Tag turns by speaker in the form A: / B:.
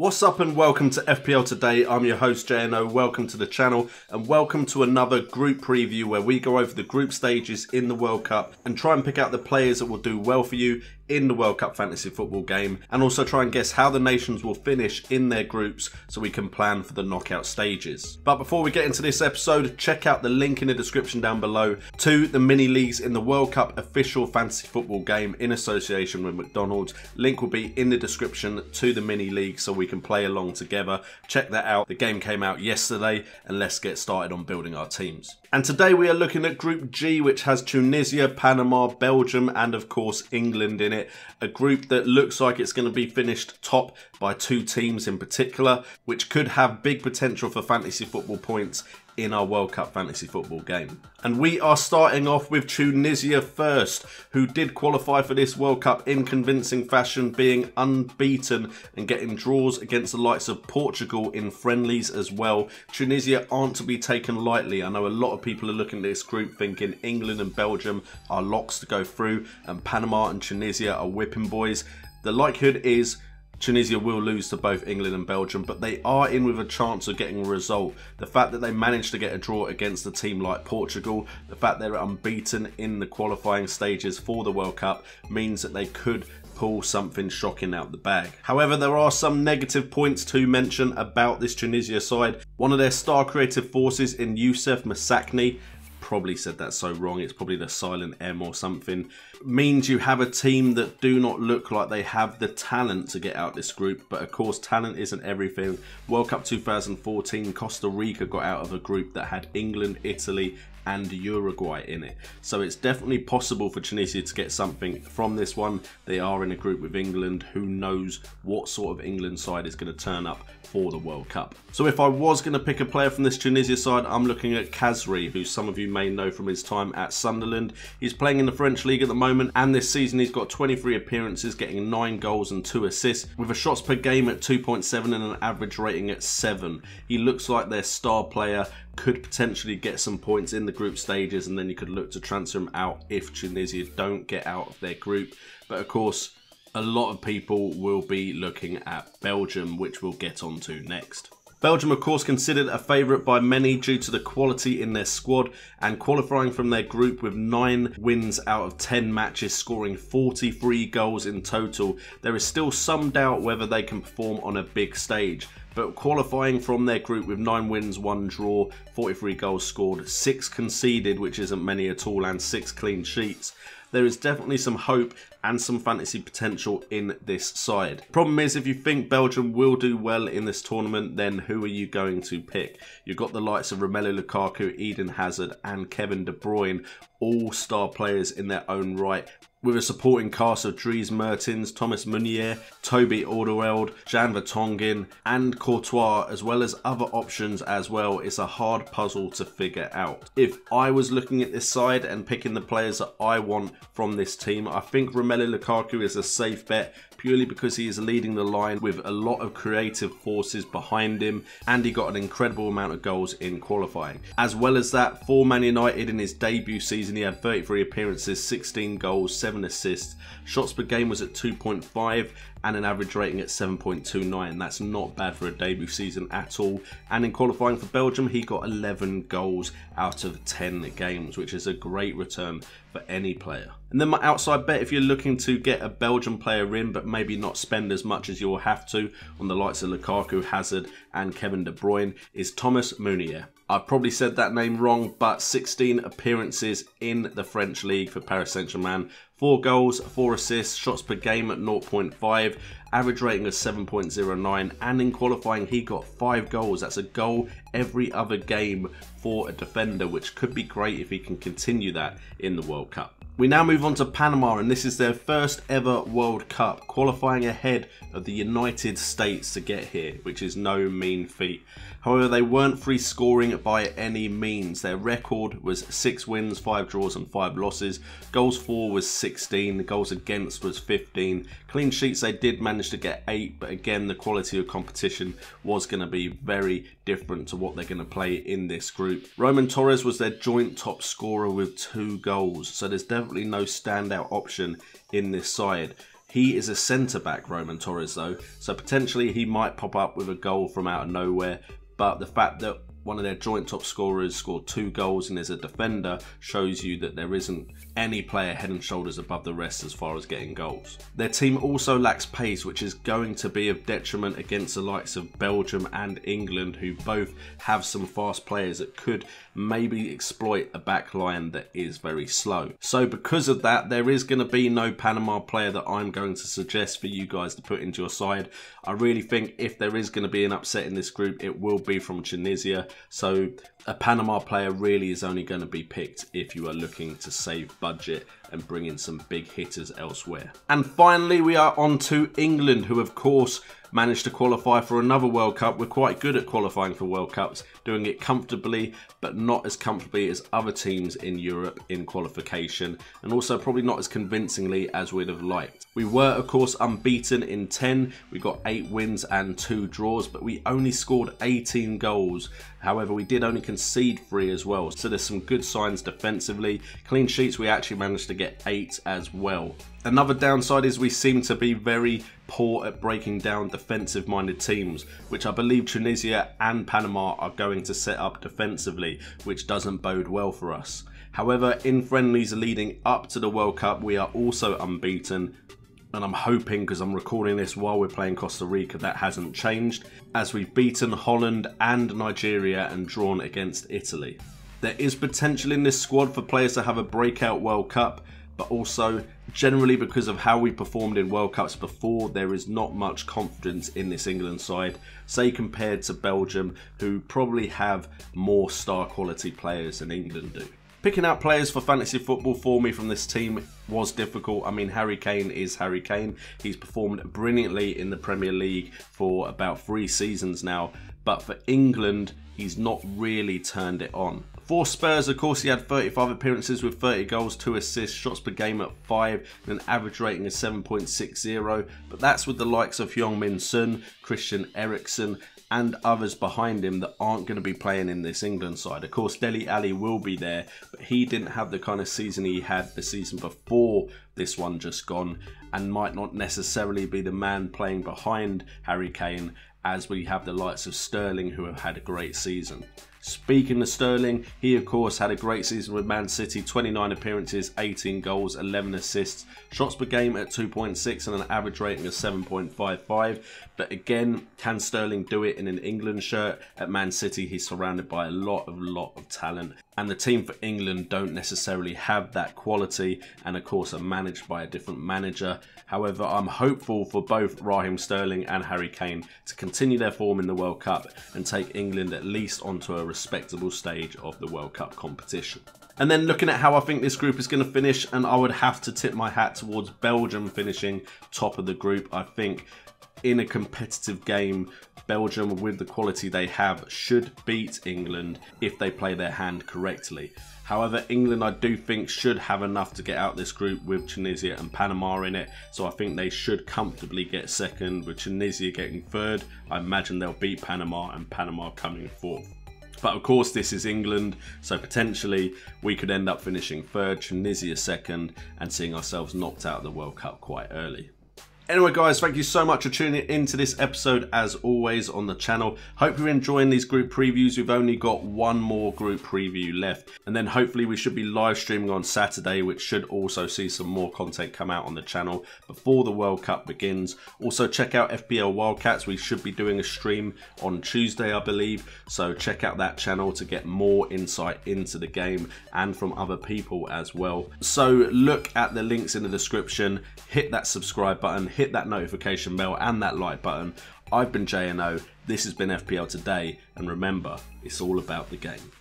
A: What's up and welcome to FPL Today. I'm your host JNO, welcome to the channel and welcome to another group preview where we go over the group stages in the World Cup and try and pick out the players that will do well for you in the World Cup fantasy football game, and also try and guess how the nations will finish in their groups so we can plan for the knockout stages. But before we get into this episode, check out the link in the description down below to the mini leagues in the World Cup official fantasy football game in association with McDonald's. Link will be in the description to the mini league so we can play along together. Check that out. The game came out yesterday and let's get started on building our teams. And today we are looking at Group G, which has Tunisia, Panama, Belgium and of course England in it. A group that looks like it's going to be finished top by two teams in particular, which could have big potential for fantasy football points in our World Cup fantasy football game. And we are starting off with Tunisia first, who did qualify for this World Cup in convincing fashion, being unbeaten and getting draws against the likes of Portugal in friendlies as well. Tunisia aren't to be taken lightly. I know a lot of people are looking at this group thinking England and Belgium are locks to go through and Panama and Tunisia are whipping boys. The likelihood is Tunisia will lose to both England and Belgium, but they are in with a chance of getting a result. The fact that they managed to get a draw against a team like Portugal, the fact they're unbeaten in the qualifying stages for the World Cup means that they could pull something shocking out the bag. However, there are some negative points to mention about this Tunisia side. One of their star creative forces in Youssef Masakni, probably said that so wrong, it's probably the silent M or something, means you have a team that do not look like they have the talent to get out this group. But of course talent isn't everything. World Cup 2014, Costa Rica got out of a group that had England, Italy and Uruguay in it, so it's definitely possible for Tunisia to get something from this one. They are in a group with England. Who knows what sort of England side is going to turn up for the World Cup. So if I was going to pick a player from this Tunisia side, I'm looking at Khazri, who some of you may know from his time at Sunderland. He's playing in the French league at the moment, and this season he's got 23 appearances, getting 9 goals and 2 assists, with a shots per game at 2.7 and an average rating at 7. He looks like their star player, could potentially get some points in the group stages, and then you could look to transfer him out if Tunisia don't get out of their group. But of course, a lot of people will be looking at Belgium, which we'll get onto next. Belgium, of course, considered a favourite by many due to the quality in their squad and qualifying from their group with 9 wins out of 10 matches, scoring 43 goals in total. There is still some doubt whether they can perform on a big stage, but qualifying from their group with 9 wins, 1 draw, 43 goals scored, 6 conceded, which isn't many at all, and 6 clean sheets, there is definitely some hope and some fantasy potential in this side. Problem is, if you think Belgium will do well in this tournament, then who are you going to pick? You've got the likes of Romelu Lukaku, Eden Hazard and Kevin De Bruyne, all star players in their own right, with a supporting cast of Dries Mertens, Thomas Meunier, Toby Alderweireld, Jan Vertonghen and Courtois, as well as other options as well. It's a hard puzzle to figure out. If I was looking at this side and picking the players that I want from this team, I think Romelu Lukaku is a safe bet, purely because he is leading the line with a lot of creative forces behind him, and he got an incredible amount of goals in qualifying. As well as that, for Man United in his debut season, he had 33 appearances, 16 goals, 7 assists. Shots per game was at 2.5 and an average rating at 7.29. That's not bad for a debut season at all. And in qualifying for Belgium, he got 11 goals out of 10 games, which is a great return for any player. And then my outside bet, if you're looking to get a Belgian player in but maybe not spend as much as you'll have to on the likes of Lukaku, Hazard and Kevin De Bruyne, is Thomas Meunier. I've probably said that name wrong, but 16 appearances in the French league for Paris Saint-Germain, 4 goals, 4 assists, shots per game at 0.5, average rating of 7.09, and in qualifying he got 5 goals. That's a goal every other game for a defender, which could be great if he can continue that in the World Cup. We now move on to Panama, and this is their first ever World Cup, qualifying ahead of the United States to get here, which is no mean feat. However, they weren't free scoring by any means. Their record was 6 wins, 5 draws and 5 losses. Goals for was 16, goals against was 15. Clean sheets they did manage to get 8, but again the quality of competition was going to be very different to what they're going to play in this group. Roman Torres was their joint top scorer with 2 goals, so there's definitely no standout option in this side. He is a centre-back, Roman Torres, though, so potentially he might pop up with a goal from out of nowhere. But the fact that one of their joint top scorers scored 2 goals and is a defender shows you that there isn't any player head and shoulders above the rest as far as getting goals. Their team also lacks pace, which is going to be of detriment against the likes of Belgium and England, who both have some fast players that could maybe exploit a back line that is very slow. So because of that, there is going to be no Panama player that I'm going to suggest for you guys to put into your side. I really think if there is going to be an upset in this group, it will be from Tunisia. So a Panama player really is only going to be picked if you are looking to save budget and bring in some big hitters elsewhere. And finally, we are on to England, who of course managed to qualify for another World Cup. We're quite good at qualifying for World Cups, doing it comfortably, but not as comfortably as other teams in Europe in qualification, and also probably not as convincingly as we'd have liked. We were, of course, unbeaten in 10. We got 8 wins and 2 draws, but we only scored 18 goals. However, we did only concede 3 as well, so there's some good signs defensively. Clean sheets, we actually managed to get 8 as well. Another downside is we seem to be very poor at breaking down defensive-minded teams, which I believe Tunisia and Panama are going to set up defensively, which doesn't bode well for us. However, in friendlies leading up to the World Cup, we are also unbeaten. And I'm hoping, because I'm recording this while we're playing Costa Rica, that hasn't changed, as we've beaten Holland and Nigeria and drawn against Italy. There is potential in this squad for players to have a breakout World Cup, but also generally because of how we performed in World Cups before, there is not much confidence in this England side, say compared to Belgium, who probably have more star quality players than England do. Picking out players for fantasy football for me from this team was difficult. I mean, Harry Kane is Harry Kane. He's performed brilliantly in the Premier League for about 3 seasons now. But for England, he's not really turned it on. For Spurs, of course, he had 35 appearances with 30 goals, 2 assists, shots per game at 5, and an average rating of 7.60. But that's with the likes of Heung-min Son, Christian Eriksen, and others behind him that aren't going to be playing in this England side. Of course, Dele Alli will be there, but he didn't have the kind of season he had the season before this one just gone, and might not necessarily be the man playing behind Harry Kane, as we have the likes of Sterling, who have had a great season. Speaking of Sterling, he of course had a great season with Man City, 29 appearances, 18 goals, 11 assists, shots per game at 2.6 and an average rating of 7.55. But again, can Sterling do it in an England shirt? At Man City, he's surrounded by a lot of talent, and the team for England don't necessarily have that quality, and of course are managed by a different manager. However, I'm hopeful for both Raheem Sterling and Harry Kane to continue their form in the World Cup and take England at least onto a respectable stage of the World Cup competition. And then looking at how I think this group is going to finish, and I would have to tip my hat towards Belgium finishing top of the group. I think in a competitive game, Belgium, with the quality they have, should beat England if they play their hand correctly. However, England, I do think, should have enough to get out this group with Tunisia and Panama in it. So I think they should comfortably get second, with Tunisia getting third. I imagine they'll beat Panama and Panama coming fourth. But of course, this is England, so potentially we could end up finishing third, Tunisia second, and seeing ourselves knocked out of the World Cup quite early. Anyway guys, thank you so much for tuning into this episode as always on the channel. Hope you're enjoying these group previews. We've only got one more group preview left, and then hopefully we should be live streaming on Saturday, which should also see some more content come out on the channel before the World Cup begins. Also check out FPL Wildcats. We should be doing a stream on Tuesday, I believe, so check out that channel to get more insight into the game and from other people as well. So look at the links in the description, hit that subscribe button, hit that notification bell and that like button. I've been JNO, this has been FPL Today, and remember, it's all about the game.